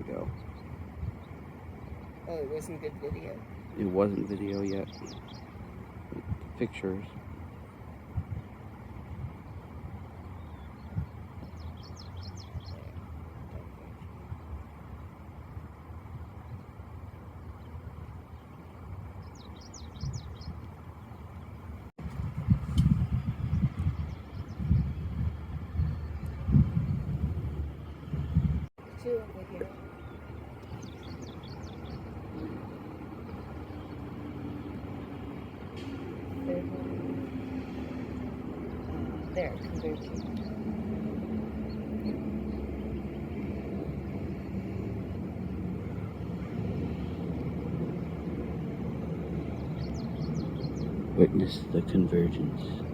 ago. Oh, it wasn't good video? It wasn't video yet. Pictures. Two over here. Third one. There, converging. Witness the convergence.